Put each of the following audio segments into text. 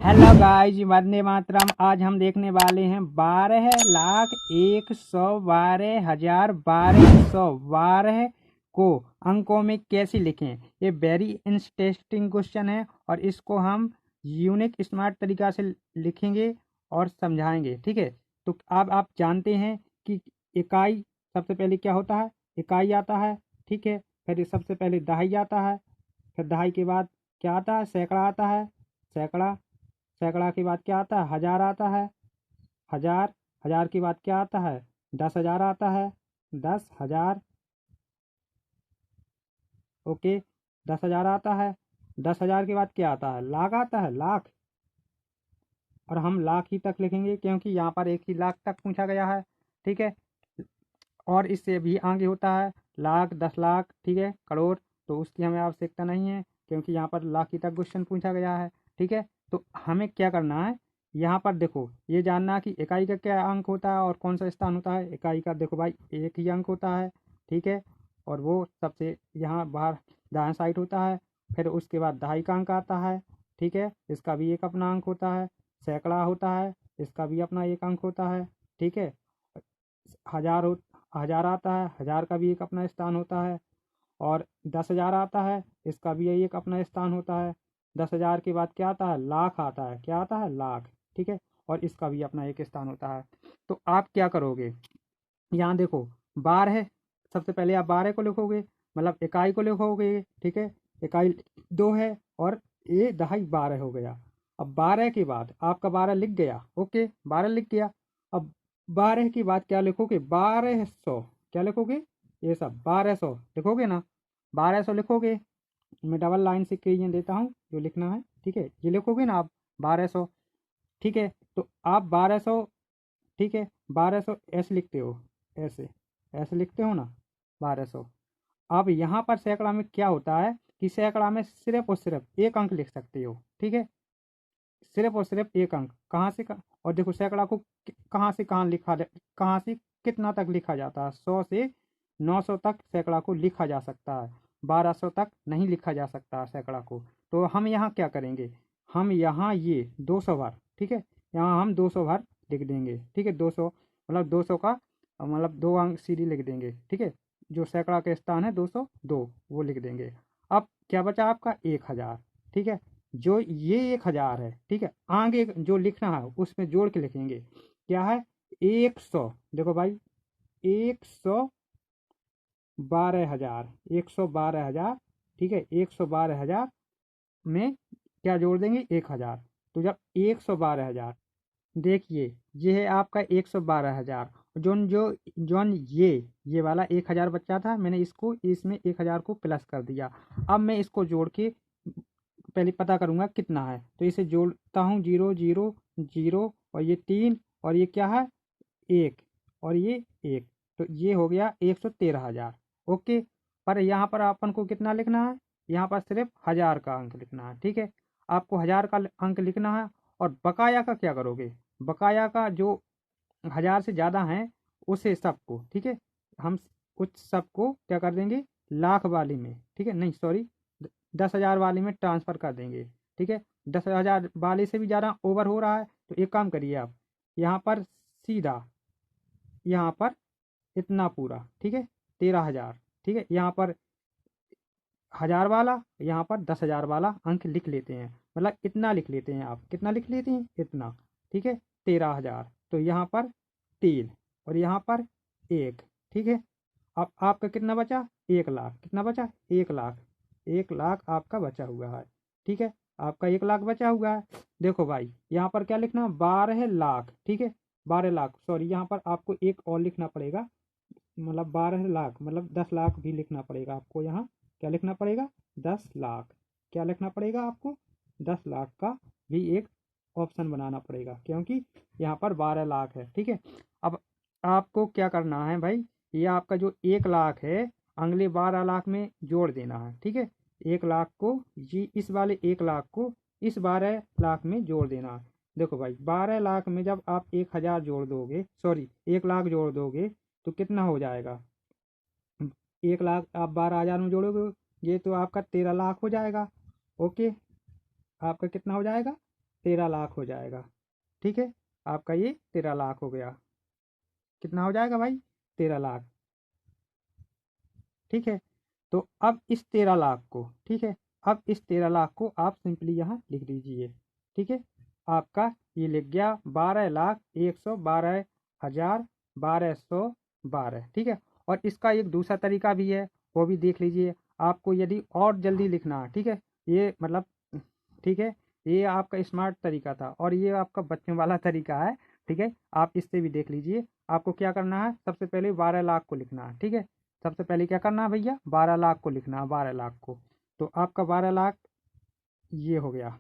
Hello guys, Vande Mataram. आज हम देखने वाले हैं 12,01,12,12,12 को अंकों में कैसे लिखें। ये वेरी इंटरेस्टिंग क्वेश्चन है और इसको हम यूनिक स्मार्ट तरीका से लिखेंगे और समझाएंगे। ठीक है, तो अब आप जानते हैं कि इकाई सबसे पहले क्या होता है। इकाई आता है, ठीक है। फिर सबसे पहले दहाई आता है। फिर दहाई के बाद क्या आता है, सैकड़ा आता है। सैकड़ा सैकड़ा के बाद क्या आता है, हजार आता है। हजार हजार के बाद क्या आता है, 10,000 आता है। 10,000, ओके। 10,000 आता है। 10,000 के बाद क्या आता है, लाख आता है, लाख। और हम लाख ही तक लिखेंगे क्योंकि यहाँ पर एक ही लाख तक पूछा गया है। ठीक है, और इससे भी आगे होता है लाख, 10 लाख, ठीक है, करोड़। तो उसकी हमें आवश्यकता नहीं है क्योंकि यहाँ पर लाख ही तक क्वेश्चन पूछा गया है। ठीक है, तो हमें क्या करना है, यहाँ पर देखो ये जानना कि इकाई का क्या अंक होता है और कौन सा स्थान होता है। इकाई का देखो भाई, एक ही अंक होता है, ठीक है। और वो सबसे यहाँ बाहर दाएं साइड होता है। फिर उसके बाद दहाई का अंक आता है, ठीक है, इसका भी एक अपना अंक होता है। सैकड़ा होता है, इसका भी अपना एक अंक होता है, ठीक है। हजार हो हजार आता है, हजार का भी एक अपना स्थान होता है। और 10,000 आता है, इसका भी एक अपना स्थान होता है। 10,000 के बाद क्या आता है, लाख आता है। क्या आता है, लाख, ठीक है। और इसका भी अपना एक स्थान होता है। तो आप क्या करोगे, यहाँ देखो 12, सबसे पहले आप 12 को लिखोगे, मतलब इकाई को लिखोगे, ठीक है। इकाई 2 है और ये दहाई 12 हो गया। अब 12 के बाद आपका 12 लिख गया, ओके, 12 लिख गया। अब 12 के बाद क्या लिखोगे, 1200। क्या लिखोगे, ये सब 1200 लिखोगे ना। 1200 लिखोगे, मैं डबल लाइन से कही देता हूँ जो लिखना है, ठीक है। ये लिखोगे ना आप 1200, ठीक है। तो आप 1200, ठीक है, 1200 ऐसे लिखते हो, ऐसे ऐसे लिखते हो ना, 1200। अब यहाँ पर सैकड़ा में क्या होता है कि सैकड़ा में सिर्फ और सिर्फ एक अंक लिख सकते हो, ठीक है। सिर्फ और सिर्फ एक अंक, कहाँ से कहाँ। और देखो सैकड़ा को कहाँ से कहाँ कहाँ से कितना तक लिखा जाता है, 100 से 900 तक सैकड़ा को लिखा जा सकता है। 1200 तक नहीं लिखा जा सकता सैकड़ा को। तो हम यहाँ क्या करेंगे, हम यहाँ ये 200 बार, ठीक है, यहाँ हम 200 बार लिख देंगे, ठीक है। 200 मतलब 200 का मतलब 2 अंक सीधी लिख देंगे, ठीक है। जो सैकड़ा का स्थान है 202 वो लिख देंगे। अब क्या बचा आपका 1,000, ठीक है। जो ये 1,000 है, ठीक है, आगे जो लिखना है उसमें जोड़ के लिखेंगे। क्या है, 100, देखो भाई, 112,000, 112,000, ठीक है। 112,000 में क्या जोड़ देंगे, 1,000। तो जब 112,000, देखिए ये है आपका 112,000। जोन जो जोन ये वाला 1,000 बचा था, मैंने इसको इसमें 1,000 को प्लस कर दिया। अब मैं इसको जोड़ के पहले पता करूंगा कितना है, तो इसे जोड़ता हूँ, 0 0 0 और ये 3 और ये क्या है, 1 और ये 1। तो ये हो गया 113,000, ओके। पर यहाँ पर अपन को कितना लिखना है, यहाँ पर सिर्फ 1,000 का अंक लिखना है, ठीक है। आपको 1,000 का अंक लिखना है। और बकाया का क्या करोगे, बकाया का जो 1,000 से ज़्यादा हैं उसे सबको, ठीक है, हम उस सबको क्या कर देंगे, लाख वाली में, ठीक है, नहीं सॉरी, 10,000 वाली में ट्रांसफ़र कर देंगे, ठीक है। 10,000 वाले से भी ज़्यादा ओवर हो रहा है तो एक काम करिए आप, यहाँ पर सीधा, यहाँ पर इतना पूरा, ठीक है, 13,000, ठीक है। यहाँ पर 1,000 वाला, यहाँ पर 10,000 वाला अंक लिख लेते हैं, मतलब इतना लिख लेते हैं। आप कितना लिख लेते हैं, इतना, ठीक है, 13,000। तो यहाँ पर 3 और यहाँ पर 1, ठीक है। अब आपका कितना बचा, 1,00,000, कितना बचा, 1,00,000, 1,00,000 आपका बचा हुआ है, ठीक है। आपका 1,00,000 बचा हुआ है। देखो भाई यहाँ पर क्या लिखना, 12,00,000, ठीक है। 12,00,000, सॉरी, यहाँ पर आपको एक और लिखना पड़ेगा, मतलब 12,00,000 मतलब 10,00,000 भी लिखना पड़ेगा आपको। यहाँ क्या लिखना पड़ेगा, 10,00,000। क्या लिखना पड़ेगा आपको, 10,00,000 का भी एक ऑप्शन बनाना पड़ेगा क्योंकि यहाँ पर 12,00,000 है, ठीक है। अब आपको क्या करना है भाई, ये आपका जो 1,00,000 है अगले 12,00,000 में जोड़ देना है, ठीक है। 1,00,000 को जी, इस वाले 1,00,000 को इस 12,00,000 में जोड़ देना है। देखो भाई 12,00,000 में जब आप 1,000 जोड़ दोगे, सॉरी 1,00,000 जोड़ दोगे तो कितना हो जाएगा, 1,00,000 आप 12,000 में जोड़ोगे, ये तो आपका 13,00,000 हो जाएगा, ओके। आपका कितना हो जाएगा, 13 लाख हो जाएगा। ठीक है, आपका ये 13 लाख हो गया। कितना हो जाएगा भाई? 13 लाख। ठीक है, तो अब इस 13 लाख को, ठीक है, अब इस 13 लाख को आप सिंपली यहाँ लिख दीजिए। ठीक है, आपका ये लिख गया 12,112,1212। ठीक है, और इसका एक दूसरा तरीका भी है, वो भी देख लीजिए। आपको यदि और जल्दी लिखना है, ठीक है, ये मतलब, ठीक है, ये आपका स्मार्ट तरीका था और ये आपका बच्चों वाला तरीका है। ठीक है, आप इससे भी देख लीजिए। आपको क्या करना है, सबसे पहले 12 लाख को लिखना है। ठीक है, सबसे पहले क्या करना है भैया, 12 लाख को लिखना है, 12 लाख को। तो आपका 12 लाख ये हो गया,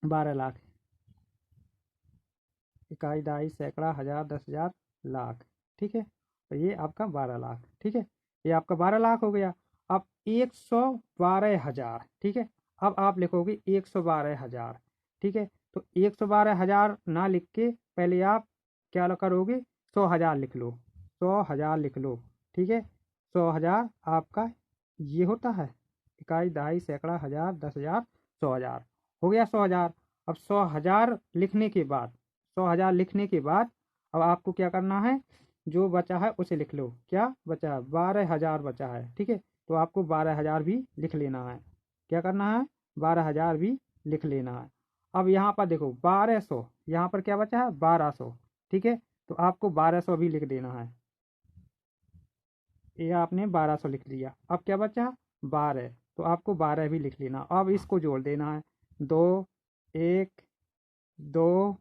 12 लाख, इकाई, दहाई, सैकड़ा, हजार, 10,000, लाख। ठीक है, तो ये आपका 12 लाख। ठीक है, ये आपका 12 लाख हो गया। अब 112,000। ठीक है, अब आप लिखोगे 112,000। ठीक है, तो 112,000 ना लिख के पहले आप क्या करोगे, 100,000 लिख लो, 100,000 लिख लो। ठीक है, 100,000 आपका ये होता है, इकाई, दहाई, सैकड़ा, हजार, 10,000, 100,000 हो गया 100,000। अब 100,000 लिखने के बाद, 100,000 लिखने के बाद अब आपको क्या करना है, जो बचा है उसे लिख लो। क्या बचा है, 12,000 बचा है। ठीक है, तो आपको 12,000 भी लिख लेना है। क्या करना है, 12,000 भी लिख लेना है। अब यहाँ पर देखो 1200, यहाँ पर क्या बचा है, 1200। ठीक है, तो आपको 1200 भी लिख देना है। ये आपने 1200 लिख लिया। अब क्या बचा, 12, तो आपको 12 भी लिख लेना। अब इसको जोड़ देना है, 2, 1, 2,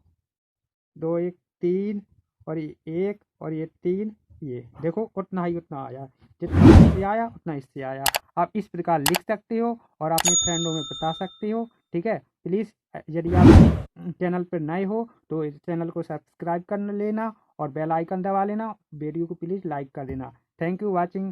2, 1, 3, और ये 1 और ये 3, ये देखो उतना ही उतना आया, जितना इससे आया उतना इससे आया। आप इस प्रकार लिख सकते हो और अपने फ्रेंडों में बता सकते हो। ठीक है, प्लीज़ यदि आप चैनल पर नए हो तो इस चैनल को सब्सक्राइब कर लेना और बेल आइकन दबा लेना। वीडियो को प्लीज़ लाइक कर देना। Thank you watching.